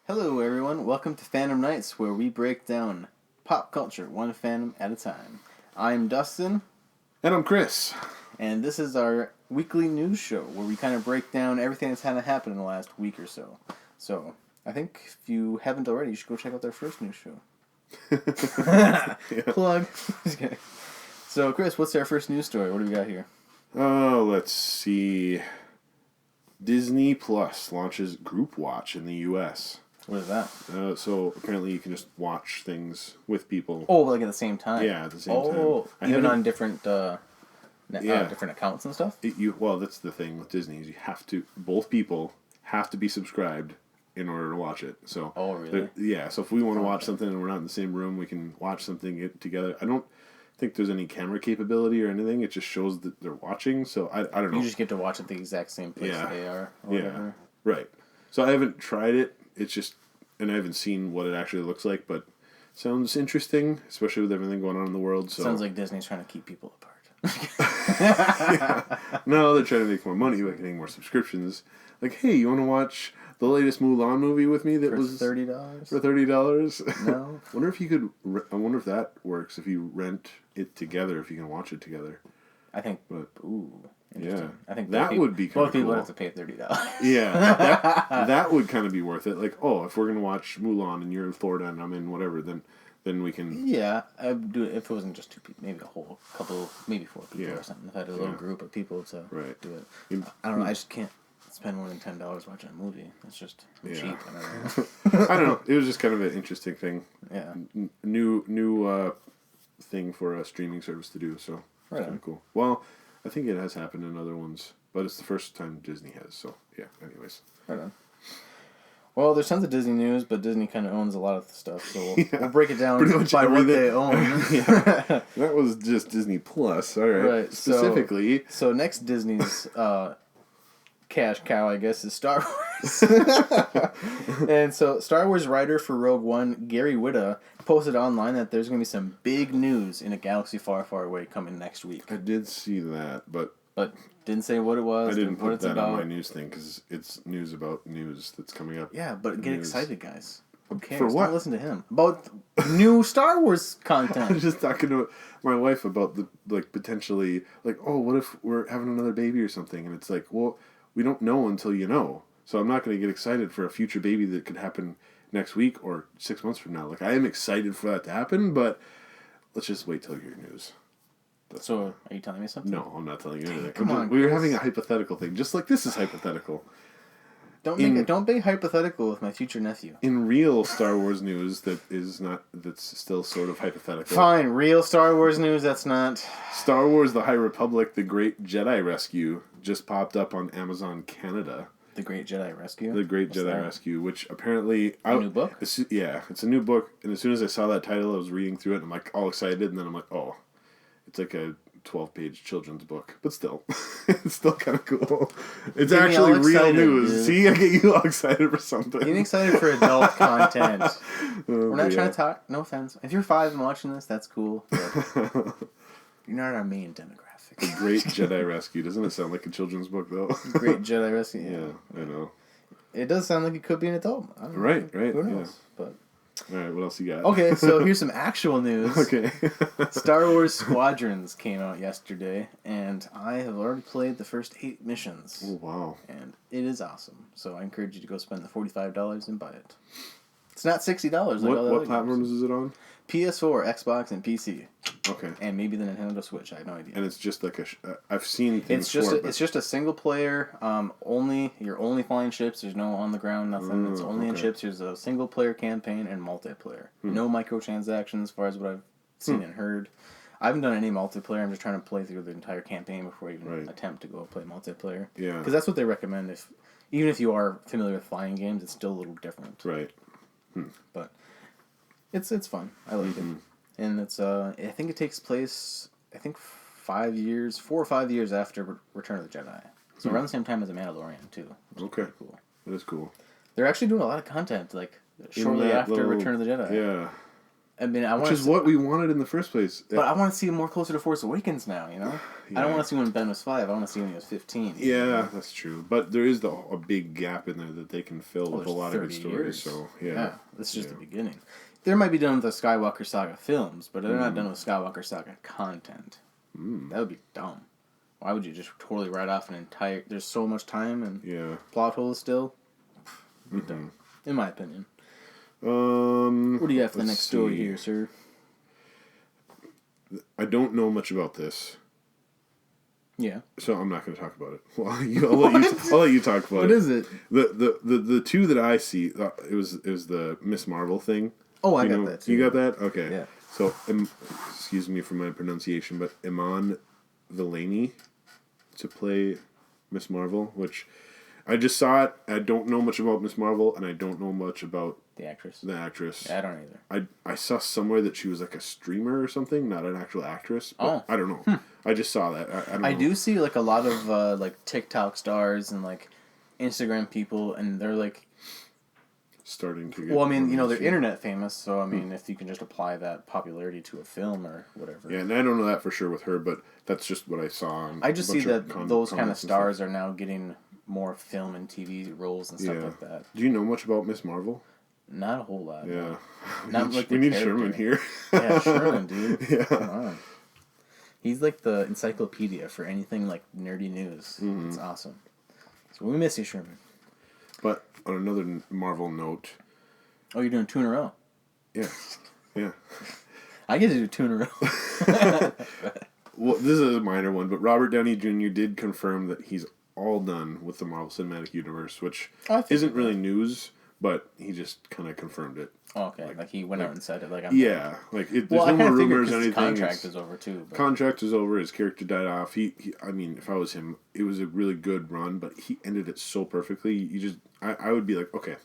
Hello, everyone. Welcome to Phandom Nights, where we break down pop culture one fandom at a time. I'm Dustin, And I'm Chris. and this is our weekly news show where we kind of break down everything that's kind of happened in the last week or so. So, I think if you haven't already, you should go check out their first news show. Plug. Just kidding. So, Chris, what's our first news story? What do we got here? Oh, let's see. Disney Plus launches Group Watch in the U.S. What is that? So apparently you can just watch things with people. Oh, like at the same time? Yeah, at the same time. Oh, even on different different accounts and stuff? Well, that's the thing with Disney is both people have to be subscribed in order to watch it. So. Oh, really? Yeah, so if we want to watch something and we're not in the same room, we can watch something together. I don't think there's any camera capability or anything. It just shows that they're watching. So I don't know. You just get to watch at the exact same place that they are. Or whatever. Right. So I haven't tried it. It's just, and I haven't seen what it actually looks like, but sounds interesting, especially with everything going on in the world. So sounds like Disney's trying to keep people apart. Yeah. No, they're trying to make more money by getting more subscriptions. Like, hey, you want to watch the latest Mulan movie with me that was $30? For $30? No. Wonder if you could. I wonder if that works if you rent it together. If you can watch it together. I think. But, interesting. I think that would be kind both of cool. people would have to pay $30. Yeah, that would kind of be worth it. Like, oh, if we're gonna watch Mulan and you're in Florida and I'm in whatever, then we can. Yeah, I'd do it if it wasn't just two people, maybe a whole couple, maybe four people or something. If I had a little group of people to do it. I don't know. I just can't spend more than $10 watching a movie. It's just cheap. I don't know. It was just kind of an interesting thing. Yeah. New thing for a streaming service to do. So right kind of cool. Well, I think it has happened in other ones, but it's the first time Disney has. So yeah. Anyways. Right on. Well, there's tons of Disney news, but Disney kind of owns a lot of the stuff, so we'll break it down by what they own. That was just Disney Plus. All right. Right. Specifically. So next Disney's cash cow, I guess, is Star Wars. And so Star Wars writer for Rogue One, Gary Whitta, posted online that there's going to be some big news in a galaxy far, far away coming next week. I did see that, but didn't say what it was. I didn't put that about. on my news thing because it's news about news that's coming up. Yeah, but get excited, guys. Who cares? For what? Don't listen to him. About new Star Wars content. I was just talking to my wife about potentially what if we're having another baby or something, and it's like, well, we don't know until you know. So I'm not going to get excited for a future baby that could happen next week or 6 months from now. Like, I am excited for that to happen, but let's just wait till you hear news. So, are you telling me something? No, I'm not telling you anything. Come on, we were having a hypothetical thing, just like this is hypothetical. Don't be hypothetical with my future nephew. In real Star Wars news, that's still sort of hypothetical. Fine, real Star Wars news. That's not. Star Wars: The High Republic: The Great Jedi Rescue just popped up on Amazon Canada. The Great Jedi Rescue. The Great Jedi Rescue, which apparently a new book. It's a new book, and as soon as I saw that title, I was reading through it, and I'm like all excited, and then I'm like, oh. It's like a 12-page children's book, but still, it's still kind of cool. It's actually real news. Dude. See, I get you all excited for something. Getting excited for adult content. We're not trying to talk. No offense. If you're 5 and watching this, that's cool. But you're not our main demographic. The Great Jedi Rescue. Doesn't it sound like a children's book though? Great Jedi Rescue. Yeah, I know. It does sound like it could be an adult. I don't know. Right. Who knows? Yeah. But. All right, what else you got? Okay, so here's some actual news. Okay. Star Wars Squadrons came out yesterday, and I have already played the first 8 missions. Oh, wow. And it is awesome. So I encourage you to go spend the $45 and buy it. It's not $60 like all the What platforms is it on? PS4, Xbox, and PC. Okay. And maybe the Nintendo Switch. I have no idea. And it's just like I've seen things it's just a single player. You're only flying ships. There's no on the ground nothing. It's only in ships. There's a single player campaign and multiplayer. No microtransactions as far as what I've seen and heard. I haven't done any multiplayer. I'm just trying to play through the entire campaign before I even attempt to go play multiplayer. Yeah. Because that's what they recommend. Even if you are familiar with flying games, it's still a little different. Right. But it's fun. I like it. And it's I think it takes place 4 or 5 years after Return of the Jedi. So around the same time as The Mandalorian too. Okay. Cool. That is cool. They're actually doing a lot of content shortly after Return of the Jedi. Yeah. I mean, which is what we wanted in the first place. But I want to see him more closer to Force Awakens now, you know? Yeah. I don't want to see when Ben was 5. I want to see when he was 15. Yeah, that's true. But there is a big gap in there that they can fill with a lot of good stories. Years. So, yeah. This is just the beginning. They might be done with the Skywalker Saga films, but they're not done with Skywalker Saga content. That would be dumb. Why would you just totally write off an entire... There's so much time and plot holes still. Dumb, in my opinion. What do you have for the next story here, sir? I don't know much about this. Yeah. So I'm not going to talk about it. Well, I'll let you talk about it. What is it? The two that I see, it was the Miss Marvel thing. Oh, I got that too. You got that? Okay. Yeah. So, excuse me for my pronunciation, but Iman Vellani to play Miss Marvel, which I just saw it. I don't know much about Miss Marvel, and I don't know much about the actress. Yeah, I don't either. I saw somewhere that she was like a streamer or something, not an actual actress. But I don't know. I just saw that. I don't know. do see like a lot of like TikTok stars and like Instagram people, and they're like starting to get... Well, I mean, you know, they're internet famous, so I mean, if you can just apply that popularity to a film or whatever. Yeah, and I don't know that for sure with her, but that's just what I saw. On I just see that those kind of stars are now getting more film and TV roles and stuff like that. Do you know much about Miss Marvel? Not a whole lot. Yeah. Not like we need Sherman here. Yeah, Sherman, dude. Yeah. Come on. He's like the encyclopedia for anything like nerdy news. It's awesome. So we miss you, Sherman. But on another Marvel note... Oh, you're doing 2 in a row? Yeah. Yeah. I get to do 2 in a row. Well, this is a minor one, but Robert Downey Jr. did confirm that he's all done with the Marvel Cinematic Universe, which isn't really news, but he just kind of confirmed it. Oh, okay. Like he went out and said it. Like there's no more rumors or anything. His contract is over too. But... Contract is over. His character died off. I mean, if I was him, it was a really good run, but he ended it so perfectly. I would be like, okay,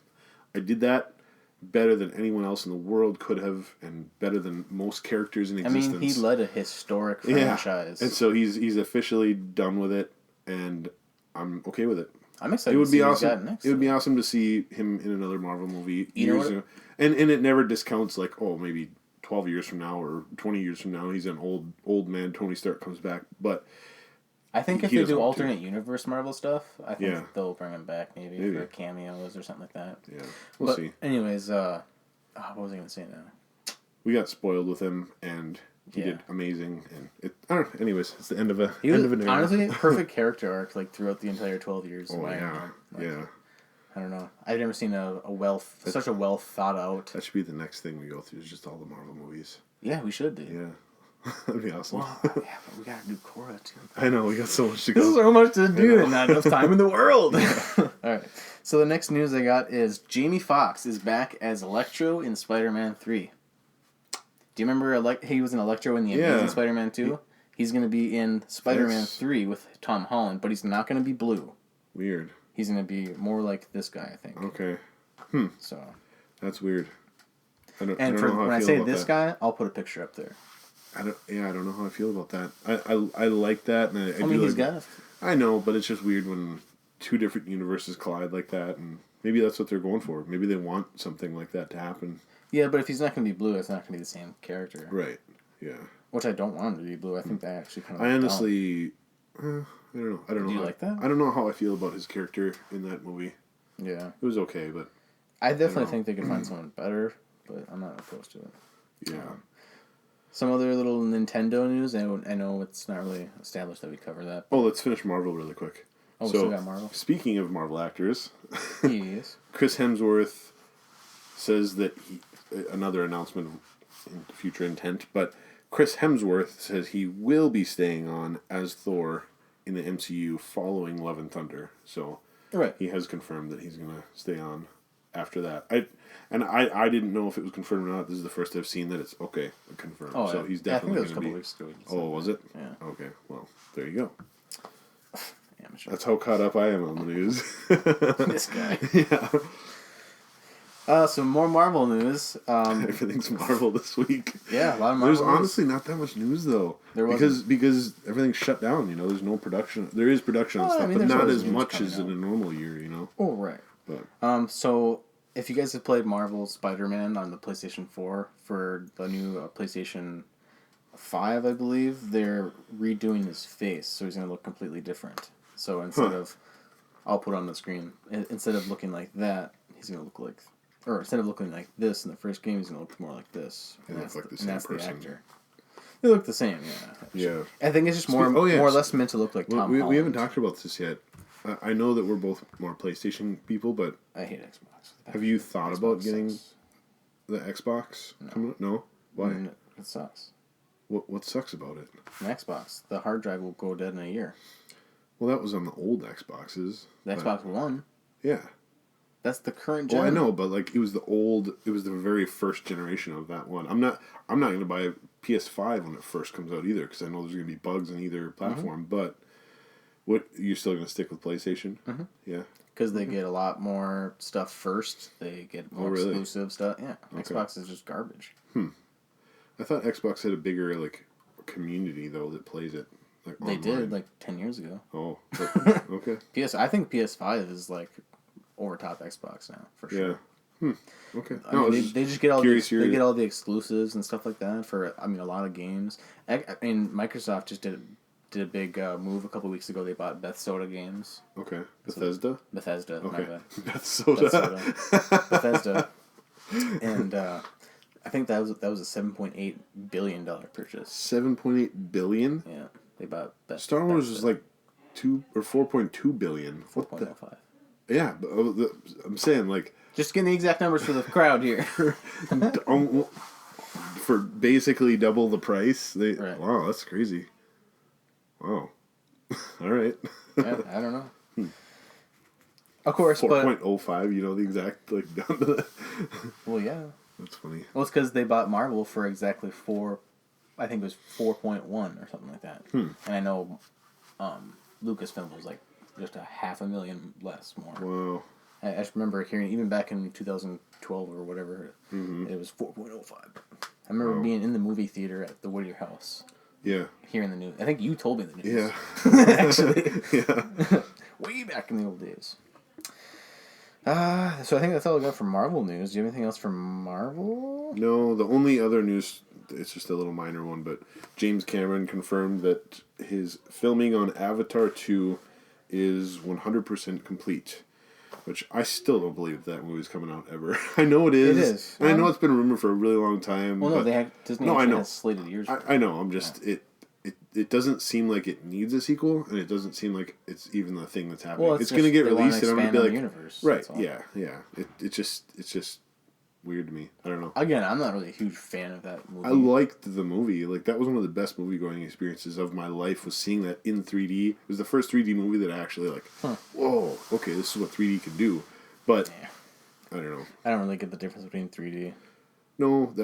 I did that better than anyone else in the world could have, and better than most characters in existence. I mean, he led a historic franchise. Yeah. And so he's officially done with it, and I'm okay with it. I'm excited to see what he's got next. It would be awesome to see him in another Marvel movie. And it never discounts, like, oh, maybe 12 years from now or 20 years from now, he's an old man Tony Stark comes back. But I think if they do alternate universe Marvel stuff, I think they'll bring him back maybe for cameos or something like that. Yeah, we'll see. Anyways, what was I going to say now? We got spoiled with him, and he did amazing. And I don't know. Anyways, it's the end of an era. Honestly, perfect character arc like throughout the entire 12 years. Oh yeah, yeah. I don't know. I've never seen such a well thought out. That should be the next thing we go through. Is just all the Marvel movies. Yeah, we should do. Yeah, that'd be awesome. Well, yeah, but we gotta do Korra too. I know we got so much to go. There's so much to do, and not enough time in the world. All right. So the next news I got is Jamie Foxx is back as Electro in Spider-Man 3. Do you remember he was in Electro in the Amazing Spider-Man 2? He's going to be in Spider-Man 3 with Tom Holland, but he's not going to be blue. Weird. He's going to be more like this guy, I think. Okay. So. That's weird. I don't and know how when I I feel say about this that. guy, I'll put a picture up there. I don't know how I feel about that. I like that. And I mean, he's like, got it. I know, but it's just weird when two different universes collide like that, and maybe that's what they're going for. Maybe they want something like that to happen. Yeah, but if he's not going to be blue, it's not going to be the same character. Right. Yeah. Which I don't want him to be blue. I think that actually kind of... I honestly... I don't know. Do you like that? I don't know how I feel about his character in that movie. Yeah. It was okay, but... I definitely think they could find someone better, but I'm not opposed to it. Yeah. Some other little Nintendo news. I know it's not really established that we cover that. Oh, let's finish Marvel really quick. Oh, we still got Marvel? Speaking of Marvel actors... Yes. Chris Hemsworth says that another announcement in future intent, but Chris Hemsworth says he will be staying on as Thor in the MCU following Love and Thunder. So he has confirmed that he's going to stay on after that. I didn't know if it was confirmed or not. This is the first I've seen that it's confirmed. Oh, so he's definitely going to be. I think it was a couple weeks ago. Oh, was it? Yeah. Okay. Well, there you go. Amateur. That's how caught up I am on the news. This guy. Yeah. Some more Marvel news. Everything's Marvel this week. Yeah, a lot of Marvel. There's honestly not that much news though. Because everything's shut down. You know, there's no production. There is production and stuff, but not as much as in a normal year. You know. Oh right. But so if you guys have played Marvel Spider-Man on the PlayStation 4 for the new PlayStation 5, I believe, they're redoing his face, so he's going to look completely different. So instead of, I'll put it on the screen, instead of looking like that, he's going to look like, or instead of looking like this in the first game, he's going to look more like this. And that's like the same person. The actor. They look the same, yeah. Yeah. I think it's just more or less meant to look like Tom Holland. We haven't talked about this yet. I know that we're both more PlayStation people, but I hate Xbox. Have you thought about getting the Xbox? No? Why? It sucks. What sucks about it? An Xbox. The hard drive will go dead in a year. Well, that was on the old Xboxes. The Xbox One? Yeah. That's the current gen. Well, I know, but like it was the very first generation of that one. I'm not going to buy a PS5 when it first comes out either, because I know there's going to be bugs on either platform. But you're still going to stick with PlayStation? Mm-hmm. Yeah. Because they get a lot more stuff first. They get more exclusive stuff. Yeah. Okay. Xbox is just garbage. I thought Xbox had a bigger like community though that plays it. Like they did like 10 years ago. Oh, okay. I think PS5 is like over top Xbox now for sure. Yeah. Okay. I mean, they just get all they get all the exclusives and stuff like that for a lot of games. I mean, Microsoft just did a big move a couple weeks ago. They bought Bethesda Games. Okay. Bethesda. Okay. Bethesda. And I think that was a $7.8 billion purchase. $7.8 billion. Yeah, they bought Star Wars was like 2 or 4.2 billion. 4.05. Yeah, but I'm saying like just getting the exact numbers for the crowd here. For basically double the price. Right. Wow, that's crazy. Wow. All right. Yeah, I don't know. Of course, 4.05. You know the exact like down to the. Well, yeah. That's funny. Well, it's because they bought Marvel for exactly 4. I think it was 4.1 or something like that. And I know, Lucasfilm was like just $500,000 less more. Wow. I just remember hearing, even back in 2012 or whatever, it was 4.05. I remember being in the movie theater at the Whittier House. Yeah. Hearing the news. I think you told me the news. Yeah. Actually. Yeah. Way back in the old days. So I think that's all I got for Marvel news. Do you have anything else from Marvel? No, the only other news, it's just a little minor one, but James Cameron confirmed that his filming on Avatar 2 is 100% complete. Which I still don't believe that movie's coming out ever. I know it is. It is. And I know it's been rumored for a really long time. Well, no, Disney has slated years. I know. I'm just it doesn't seem like it needs a sequel, and it doesn't seem like it's even the thing that's happening. Well, it's going to get released, and I'm going to be like, universe, right? Yeah. It's just weird to me. I don't know. Again, I'm not really a huge fan of that movie. I liked the movie. Like that was one of the best movie going experiences of my life. Was seeing that in 3D. It was the first 3D movie that I actually like. Whoa, okay, this is what 3D can do. But I don't know. I don't really get the difference between 3D. No,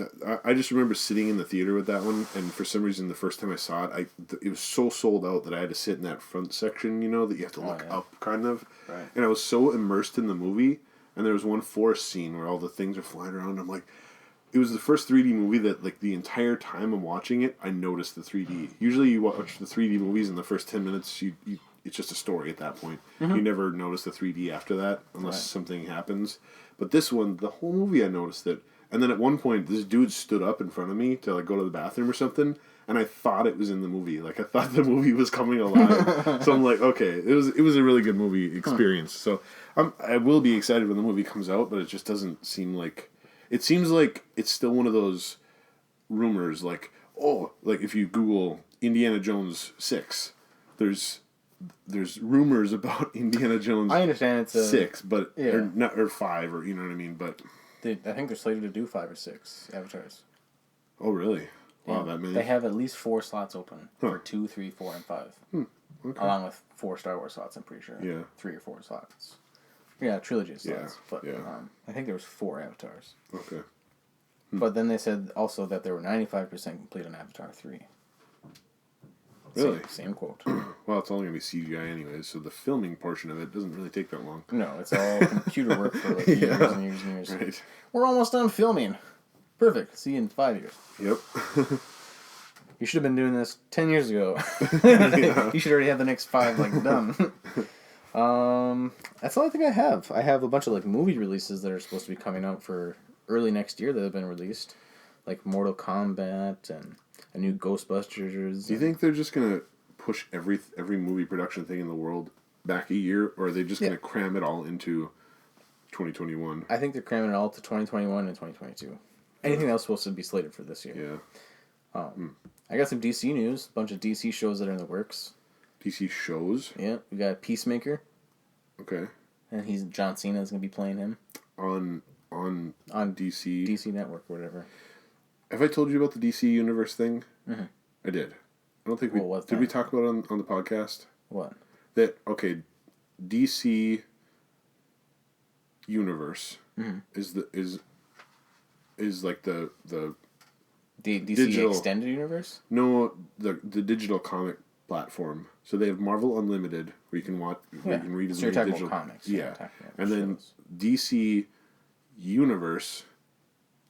I just remember sitting in the theater with that one, and for some reason, the first time I saw it, it was so sold out that I had to sit in that front section, you know, that you have to look up, kind of. Right. And I was so immersed in the movie, and there was one forest scene where all the things are flying around. And I'm like, it was the first 3D movie that, like, the entire time I'm watching it, I noticed the 3D. Usually, you watch the 3D movies in the first 10 minutes, it's just a story at that point. You never notice the 3D after that, unless something happens. But this one, the whole movie, I noticed it. And then at one point, this dude stood up in front of me to like go to the bathroom or something, and I thought it was in the movie. Like I thought the movie was coming alive. So I'm like, okay, it was a really good movie experience. So I will be excited when the movie comes out, but it just doesn't seem like. It seems like it's still one of those rumors, like like if you Google Indiana Jones 6, there's rumors about Indiana Jones. I understand it's 6, but or 5, or you know what I mean, but. I think they're slated to do 5 or 6 avatars. Oh, really? Wow, Yeah. that many. They have at least 4 slots open for 2, 3, 4, and 5. Okay. Along with 4 Star Wars slots, I'm pretty sure. Yeah. 3 or 4 slots. Yeah, trilogy slots. Yeah, But I think there was 4 avatars. Okay. But then they said also that they were 95% complete on Avatar 3. Really? Same quote. Well, it's only going to be CGI anyways, so the filming portion of it doesn't really take that long. No, it's all computer work for like years and years and years. Right. We're almost done filming. Perfect. See you in 5 years. Yep. You should have been doing this 10 years ago. You should already have the next 5 done. That's all I think I have. I have a bunch of like movie releases that are supposed to be coming out for early next year that have been released, like Mortal Kombat and a new Ghostbusters. Do you think they're just gonna push every movie production thing in the world back a year, or are they just gonna cram it all into 2021? I think they're cramming it all to 2021 and 2022. Anything else supposed to be slated for this year. Yeah. I got some DC news. A bunch of DC shows that are in the works. DC shows? Yeah, we got Peacemaker. Okay. And John Cena is gonna be playing him On DC Network or whatever. Have I told you about the DC Universe thing? Mm-hmm. I did. I don't think we did. We talk about it on the podcast. What? That DC Universe is like the DC digital, Extended Universe? No, the digital comic platform. So they have Marvel Unlimited, where you can watch, where you can read as many digital comics. Yeah, and then DC Universe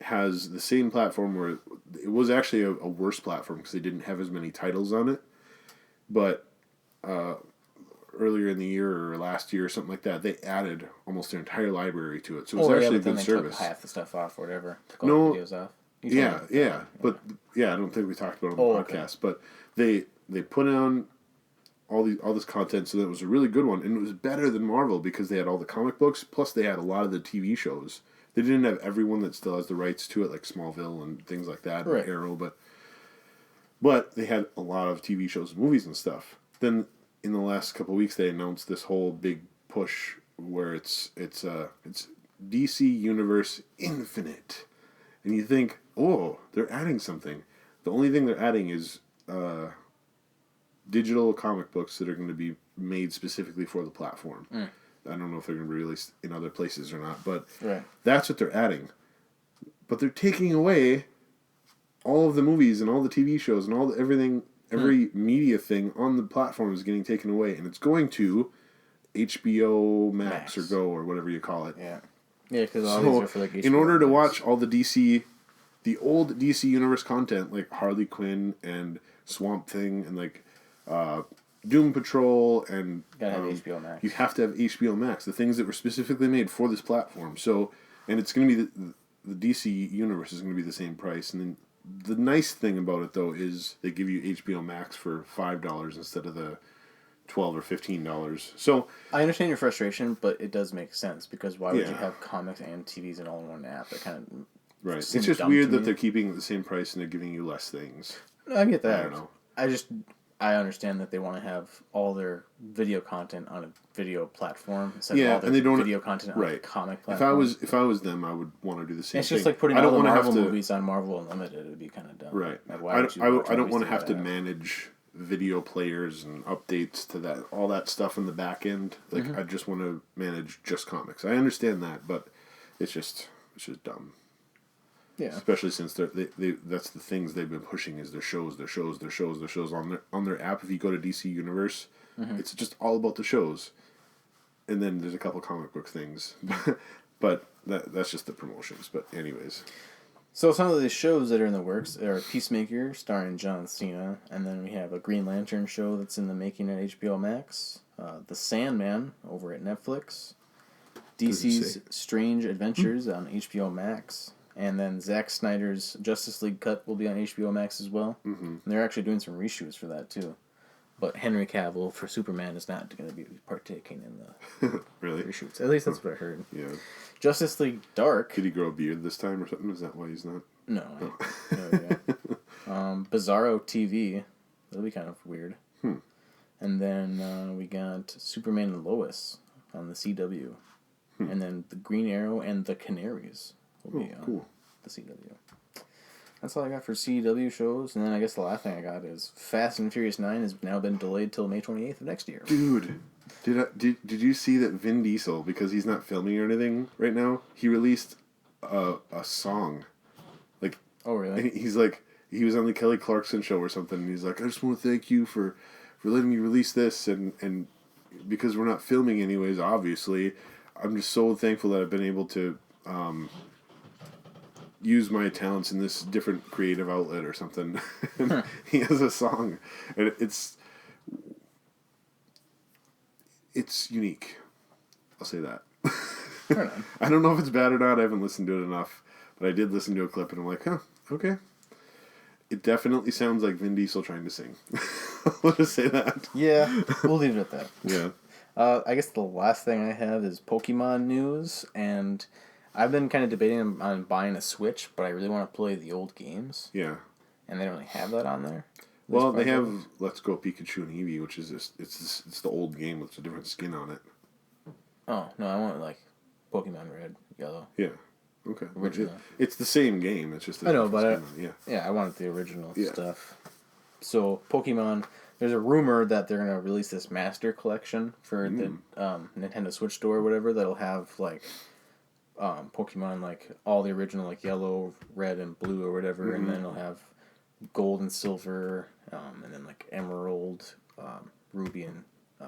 has the same platform where it was actually a worse platform because they didn't have as many titles on it, but earlier in the year or last year or something like that, they added almost their entire library to it. So it was actually a good service. Took half the stuff off or whatever. Took all the videos off. But I don't think we talked about it on the podcast. Okay. But they put on all this content, so that it was a really good one, and it was better than Marvel because they had all the comic books, plus they had a lot of the TV shows. They didn't have everyone that still has the rights to it, like Smallville and things like that, right. Arrow, but they had a lot of TV shows and movies and stuff. Then in the last couple of weeks, they announced this whole big push where it's DC Universe Infinite, and you think, oh, they're adding something. The only thing they're adding is digital comic books that are going to be made specifically for the platform. I don't know if they're going to be released in other places or not, but that's what they're adding. But they're taking away all of the movies and all the TV shows and every media thing on the platform is getting taken away, and it's going to HBO Max or Go or whatever you call it. Yeah, because all these are for like HBO in order to watch all the old DC Universe content like Harley Quinn and Swamp Thing and like Doom Patrol and gotta have HBO Max. You have to have HBO Max, the things that were specifically made for this platform. So, and it's going to be the DC Universe is going to be the same price. And then the nice thing about it though is they give you HBO Max for $5 instead of the $12 or $15. So I understand your frustration, but it does make sense because why would you have comics and TVs in all in one app? That kind of right. It's just weird that they're keeping the same price and they're giving you less things. I get that. I don't know. I understand that they want to have all their video content on a video platform instead of all their video content on a comic platform. If I was them, I would want to do the same thing. It's just like putting all the Marvel movies on Marvel Unlimited. It would be kind of dumb. Right. Like, I don't want to have to manage video players and updates to that, all that stuff in the back end. Like I just want to manage just comics. I understand that, but it's just dumb. Yeah. Especially since they that's the things they've been pushing is their shows on their app. If you go to DC Universe, it's just all about the shows, and then there's a couple comic book things, but that's just the promotions. But anyways, so some of the shows that are in the works are Peacemaker starring John Cena, and then we have a Green Lantern show that's in the making at HBO Max, The Sandman over at Netflix, DC's Strange Adventures on HBO Max. And then Zack Snyder's Justice League cut will be on HBO Max as well. And they're actually doing some reshoots for that too. But Henry Cavill for Superman is not going to be partaking in the really reshoots. At least that's what I heard. Yeah. Justice League Dark. Did he grow a beard this time or something? Is that why he's not? No. Bizarro TV. That'll be kind of weird. And then we got Superman and Lois on the CW. And then the Green Arrow and the Canaries. Cool. The CW. That's all I got for CW shows, and then I guess the last thing I got is Fast and Furious 9 has now been delayed till May 28th of next year. Dude, did you see that Vin Diesel, because he's not filming or anything right now, he released a song. Like, oh really? He's like, he was on the Kelly Clarkson show or something, and he's like, I just want to thank you for letting me release this, and because we're not filming anyways, obviously, I'm just so thankful that I've been able to use my talents in this different creative outlet or something. He has a song, and it's it's unique. I'll say that. Fair enough. I don't know if it's bad or not. I haven't listened to it enough, but I did listen to a clip, and I'm like, huh, okay. It definitely sounds like Vin Diesel trying to sing. I'll just say that. Yeah, we'll leave it at that. Yeah. I guess the last thing I have is Pokemon news, and I've been kind of debating on buying a Switch, but I really want to play the old games. Yeah. And they don't really have that on there. Well, they have Let's Go Pikachu and Eevee, which is it's the old game with a different skin on it. Oh no, I want like Pokemon Red, Yellow. Yeah. Okay. Original. It's the same game. It's just I know, but I wanted the original stuff. So Pokemon, there's a rumor that they're gonna release this Master Collection for the Nintendo Switch store or whatever that'll have like Pokemon like all the original like Yellow, Red, and Blue or whatever, and then it'll have Gold and Silver, and then like Emerald, Ruby, and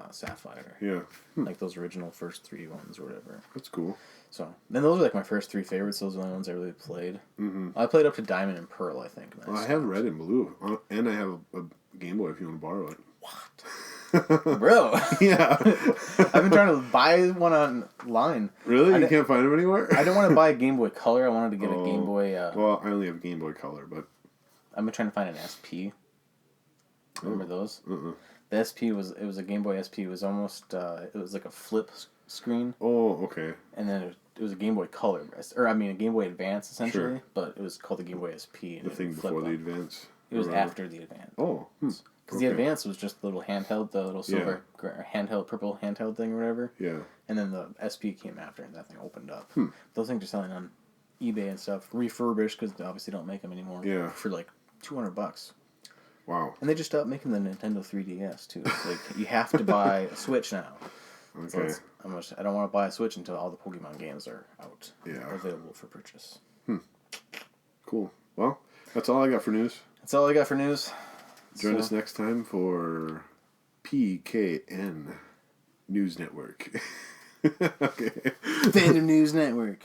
Sapphire. Yeah. Like those original first 3 ones or whatever. That's cool. So then those are like my first 3 favorites. Those are the only ones I really played. Mm-hmm. I played up to Diamond and Pearl, I think. Well, I have Red and Blue, and I have a Game Boy if you want to borrow it. What? Bro. Yeah. I've been trying to buy one online. Really? You can't find them anywhere? I didn't want to buy a Game Boy Color. I wanted to get a Game Boy... well, I only have Game Boy Color, but... I've been trying to find an SP. Remember those? The SP was a Game Boy SP. It was almost it was like a flip screen. Oh, okay. And then it was a Game Boy Color, or a Game Boy Advance essentially, sure. But it was called the Game Boy SP. And the thing before the Advance. It was after the Advance. Oh, because the Advance was just the little handheld, the little silver handheld, purple handheld thing or whatever. Yeah. And then the SP came after, and that thing opened up. Those things are selling on eBay and stuff, refurbished because they obviously don't make them anymore. Yeah. For like $200. Wow. And they just stopped making the Nintendo 3DS too. It's like you have to buy a Switch now. Okay. So I don't want to buy a Switch until all the Pokemon games are out. Yeah. Available for purchase. Cool. Well, that's all I got for news. That's all I got for news. Join us next time for PKN News Network. Okay. Phandom News Network.